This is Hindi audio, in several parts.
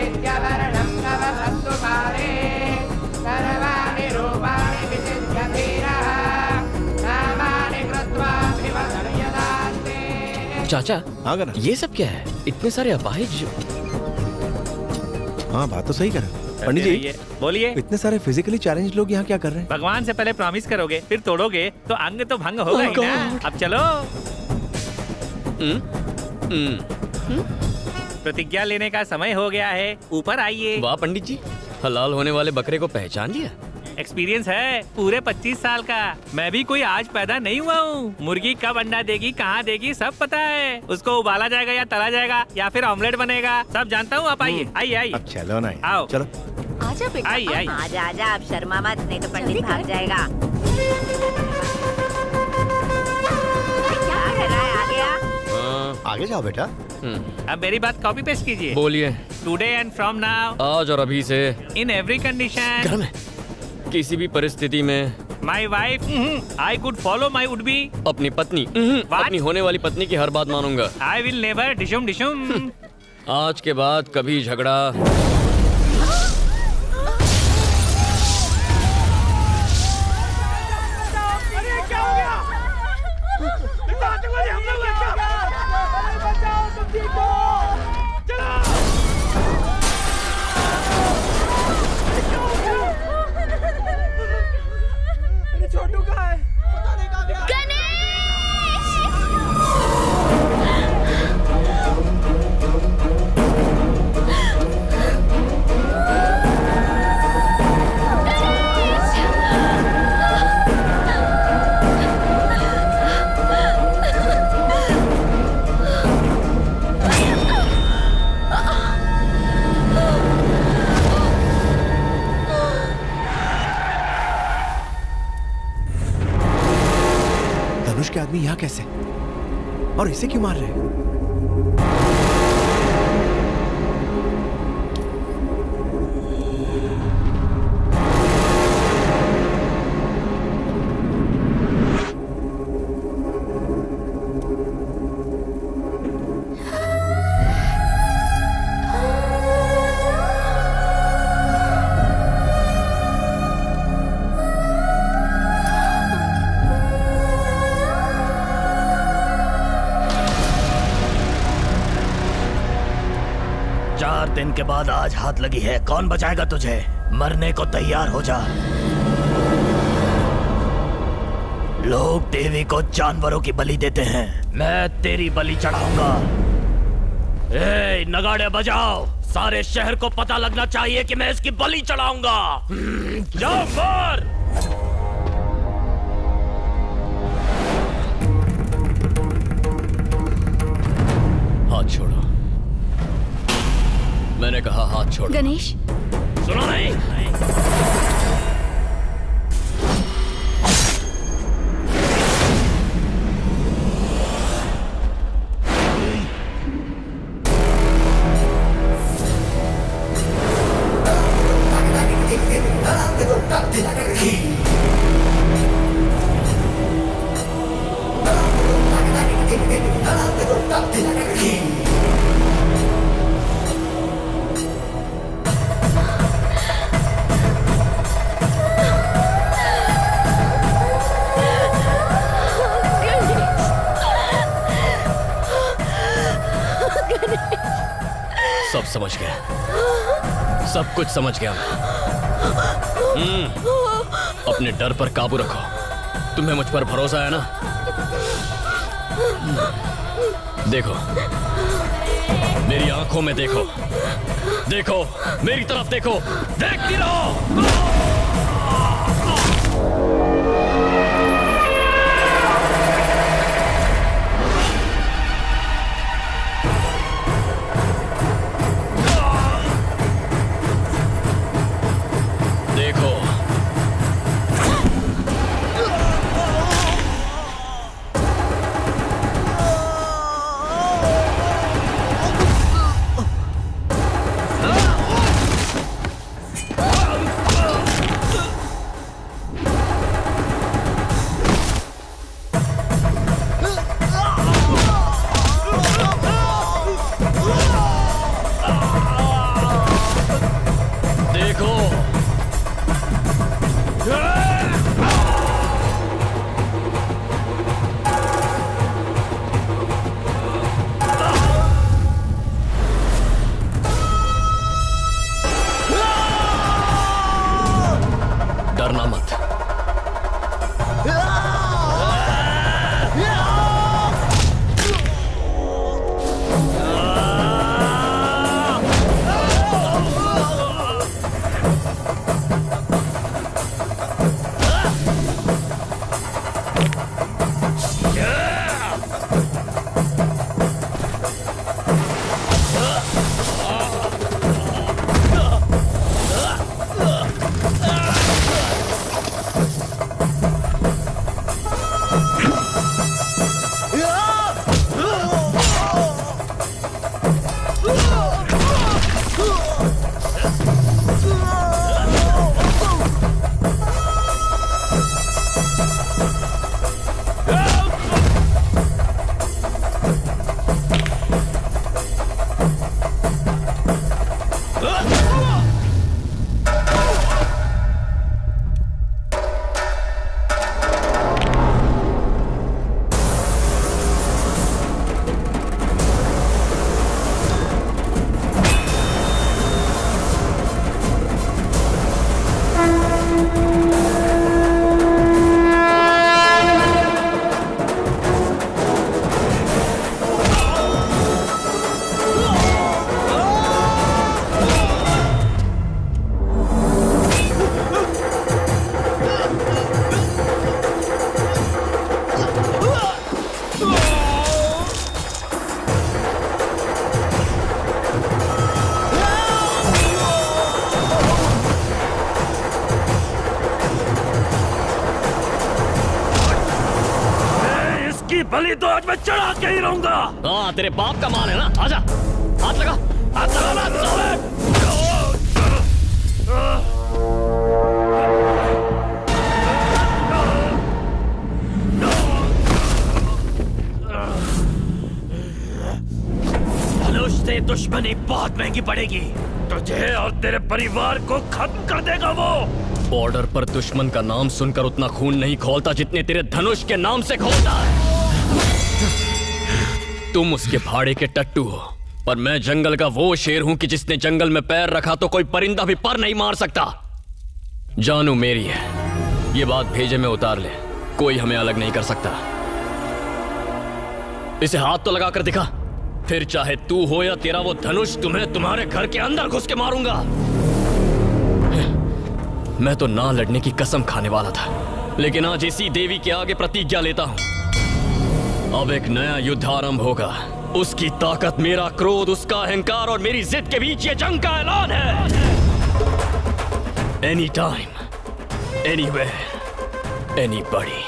वैविध्यवर्णं नव सत्तुपारे सर्वाणि रूपाणि विचिन्त्य धीरः नामानि कृत्वा अभिवदनयदास्ते। चाचा हाँ ये सब क्या है? इतने सारे अपाहिज। हाँ बात तो सही कर रहे हो। पंडित जी बोलिए। इतने सारे फिजिकली चैलेंज लोग यहाँ क्या कर रहे हैं? भगवान से पहले प्रॉमिस करोगे फिर तोड़ोगे तो अंग तो भंग होगा ही ना। अब चलो। प्रतिज्ञा लेने का समय हो गया है, ऊपर आइए। वाह पंडित जी, हलाल होने वाले बकरे को पहचान लिया। एक्सपीरियंस है पूरे 25 साल का। मैं भी कोई आज पैदा नहीं हुआ हूँ। मुर्गी कब अंडा देगी, कहाँ देगी, सब पता है। उसको उबाला जाएगा या तला जाएगा या फिर ऑमलेट बनेगा, सब जानता हूँ। आप आइए आइए आइए। अब चलो ना, आओ चलो। आजा बेटा, आइए आइए। आजा आजा, अब शर्मा मत, नहीं तो पंडित भाग जाएगा। क्या कर रहा है? आ गया। आगे जाओ बेटा। अब मेरी बात कॉपी पेस्ट कीजिए। बोलिए। टुडे एंड फ्रॉम नाउ, आज और अभी से, इन एवरी कंडीशन, घर में किसी भी परिस्थिति में, my wife I could follow my would be, अपनी पत्नी अपनी होने वाली पत्नी की हर बात मानूंगा। आई विल नेवर डिशुम डिशुम। आज के बाद कभी झगड़ा, धनुष के आदमी यहाँ कैसे, और इसे क्यों मार रहे हैं? दिन के बाद आज हाथ लगी है, कौन बचाएगा तुझे? मरने को तैयार हो जा। लोग देवी को जानवरों की बलि देते हैं, मैं तेरी बलि चढ़ाऊंगा। ए, नगाड़े बजाओ, सारे शहर को पता लगना चाहिए कि मैं इसकी बलि चढ़ाऊंगा। जाओ मार। हाथ छोड़ो, मैंने कहा हाथ छोड़ो। गणेश, सुनो नहीं। सब समझ गया, सब कुछ समझ गया। अपने डर पर काबू रखो। तुम्हें मुझ पर भरोसा है ना? देखो, मेरी आंखों में देखो, देखो मेरी तरफ देखो, देखती रहो। देखो। डरना मत। बलि तो आज मैं चढ़ा के ही रहूंगा। हाँ, तेरे बाप का माल है ना। आजा, हाथ लगा, हाथ लगा ना साले। धनुष से दुश्मनी बहुत महंगी पड़ेगी। तुझे और तेरे परिवार को खत्म कर देगा वो। बॉर्डर पर दुश्मन का नाम सुनकर उतना खून नहीं खौलता जितने तेरे धनुष के नाम से खौलता है। तुम उसके भाड़े के टट्टू हो, पर मैं जंगल का वो शेर हूं कि जिसने जंगल में पैर रखा तो कोई परिंदा भी पर नहीं मार सकता। जानू मेरी है, ये बात भेजे में उतार ले। कोई हमें अलग नहीं कर सकता। इसे हाथ तो लगा कर दिखा, फिर चाहे तू हो या तेरा वो धनुष, तुम्हें तुम्हारे घर के अंदर घुस के मारूंगा। मैं तो ना लड़ने की कसम खाने वाला था, लेकिन आज इसी देवी के आगे प्रतिज्ञा लेता हूं। अब एक नया युद्ध आरंभ होगा। उसकी ताकत, मेरा क्रोध, उसका अहंकार और मेरी जिद के बीच ये जंग का ऐलान है। Any time, anywhere, anybody,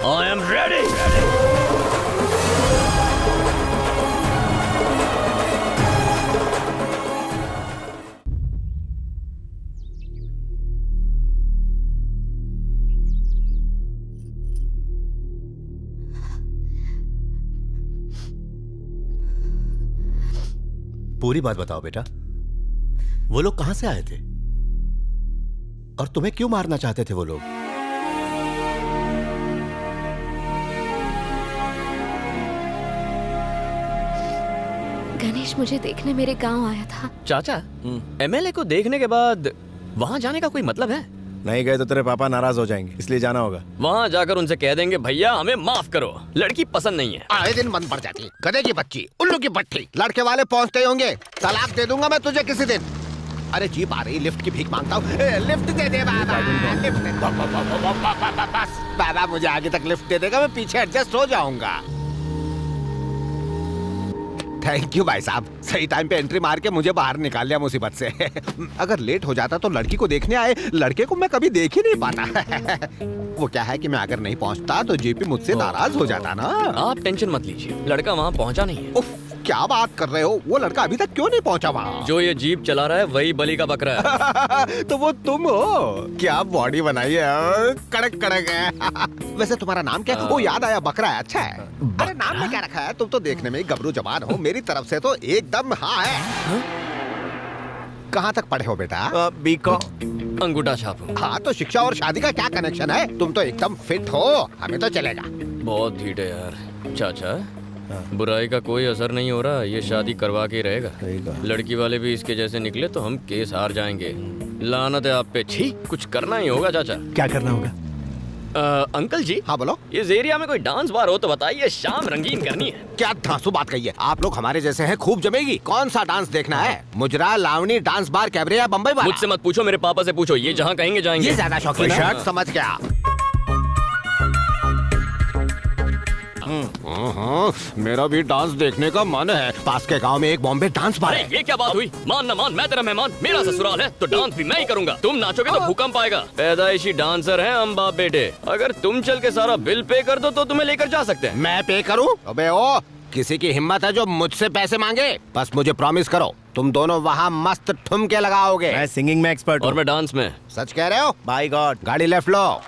I am ready. पूरी बात बताओ बेटा। वो लोग कहां से आए थे और तुम्हें क्यों मारना चाहते थे वो लोग? गणेश मुझे देखने मेरे गांव आया था। चाचा, एमएलए को देखने के बाद वहां जाने का कोई मतलब है? नहीं गए तो तेरे पापा नाराज हो जाएंगे, इसलिए जाना होगा। वहाँ जाकर उनसे कह देंगे, भैया हमें माफ करो, लड़की पसंद नहीं है। आए दिन बंद पड़ जाती, गधे की बच्ची, उल्लू की पट्टी। लड़के वाले पहुंचते होंगे, तलाक दे दूंगा मैं तुझे किसी दिन। अरे जीप आ रही, लिफ्ट की भीख मांगता हूँ। लिफ्ट दे दे बाबा, लिफ्ट दे। बस बाबा मुझे आगे तक लिफ्ट दे देगा, मैं पीछे एडजस्ट हो जाऊंगा। थैंक यू भाई साहब, सही टाइम पे एंट्री मार के मुझे बाहर निकाल लिया मुसीबत से। अगर लेट हो जाता तो लड़की को देखने आए लड़के को मैं कभी देख ही नहीं पाता। वो क्या है कि मैं अगर नहीं पहुंचता तो जीपी मुझसे नाराज हो जाता ना। आप टेंशन मत लीजिए, लड़का वहाँ पहुँचा नहीं है। उफ, क्या बात कर रहे हो? वो लड़का अभी तक क्यों नहीं पहुंचा वहाँ? जो ये जीप चला रहा है वही बलि का बकरा है। तो वो तुम हो? क्या बॉडी बनाई है, कड़क कड़क है। वैसे तुम्हारा नाम क्या है? वो याद आया, बकरा है। अच्छा है। अरे नाम में क्या रखा है? तुम तो देखने में ही गबरू जवान हो, मेरी तरफ से तो एकदम हाँ है। कहाँ तक पढ़े हो बेटा? बीकॉम। अंगूठा छापू। हाँ तो शिक्षा और शादी का क्या कनेक्शन है? तुम तो एकदम फिट हो, हमें तो चलेगा। बहुत ढीठ है यार। चाचा, बुराई का कोई असर नहीं हो रहा, ये शादी करवा के ही रहेगा। लड़की वाले भी इसके जैसे निकले तो हम केस हार जाएंगे। लानत है आप पे। छी, कुछ करना ही होगा चाचा। क्या करना होगा? अंकल जी। हाँ बोलो। इस एरिया में कोई डांस बार हो तो बताइए, शाम रंगीन करनी है। क्या धांसू बात कही है? आप लोग हमारे जैसे हैं, खूब जमेगी। कौन सा डांस देखना है? मुजरा, लावणी, डांस बार, कैबरे या बम्बई बार? मुझसे मत पूछो, मेरे पापा से पूछो। ये जहाँ कहेंगे जाएंगे। ये ज्यादा शौकीन है। समझ गया। मेरा भी डांस देखने का मन है। पास के गांव में एक बॉम्बे डांस बार अरे है। ये क्या बात हुई? मान ना मान, मैं तेरा मेहमान, मेरा ससुराल है तो डांस भी मैं ही करूंगा। तुम नाचोगे तो भूकंप आएगा। पैदाइशी डांसर हैं हम बाप बेटे। अगर तुम चल के सारा बिल पे कर दो तो तुम्हें लेकर जा सकते हैं। मैं पे करूं? अबे ओ, किसी की हिम्मत है जो मुझसे पैसे मांगे? बस मुझे प्रॉमिस करो, तुम दोनों वहाँ मस्त ठुमके लगाओगे। मैं सिंगिंग में एक्सपर्ट और मैं डांस में। सच कह रहे हो? By God. गाड़ी लेफ्ट लो।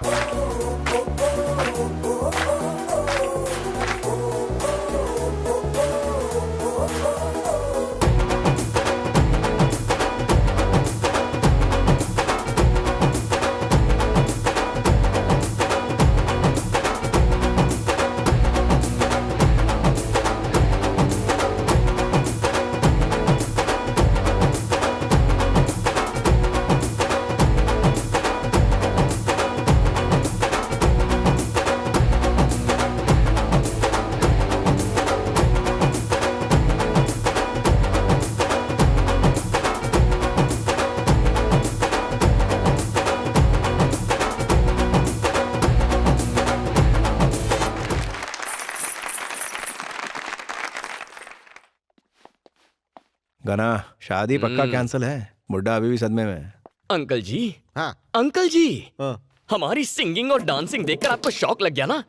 गना, शादी पक्का कैंसिल है। बुड्ढा अभी भी सदमे में है। अंकल जी। हाँ। अंकल जी, हाँ। हमारी सिंगिंग और डांसिंग देखकर आपको शौक लग गया ना?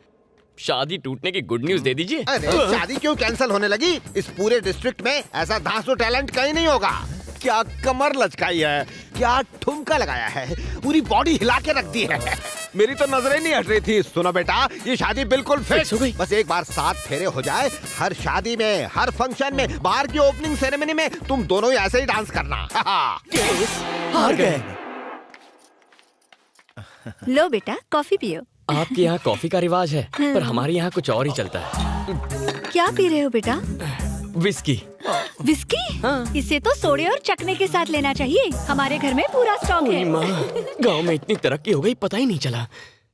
शादी टूटने की गुड न्यूज दे दीजिए। अरे शादी क्यों कैंसिल होने लगी? इस पूरे डिस्ट्रिक्ट में ऐसा धांसू टैलेंट कहीं नहीं होगा। क्या कमर लचकाई है, क्या ठुमका लगाया है, पूरी बॉडी हिला के रख दी है। मेरी तो नजरें नहीं हट रही थी। सुनो बेटा, ये शादी बिल्कुल फिक्स हो गई। बस एक बार 7 फेरे हो जाए, हर शादी में, हर फंक्शन में, बार की ओपनिंग सेरेमनी में तुम दोनों ही ऐसे ही डांस करना। हार गए। लो बेटा, कॉफी पियो। आपके यहाँ कॉफी का रिवाज है, पर हमारे यहाँ कुछ और ही चलता है। क्या पी रहे हो बेटा? विस्की। विस्की? हाँ। इसे तो सोडे और चखने के साथ लेना चाहिए। हमारे घर में पूरा स्टॉक है। माँ, गाँव में इतनी तरक्की हो गई, पता ही नहीं चला।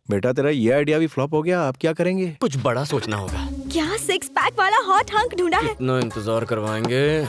बेटा तेरा ये आइडिया भी फ्लॉप हो गया, आप क्या करेंगे? कुछ बड़ा सोचना होगा। क्या 6 पैक वाला हॉट हंक ढूंढा है? इतना इंतजार करवाएंगे।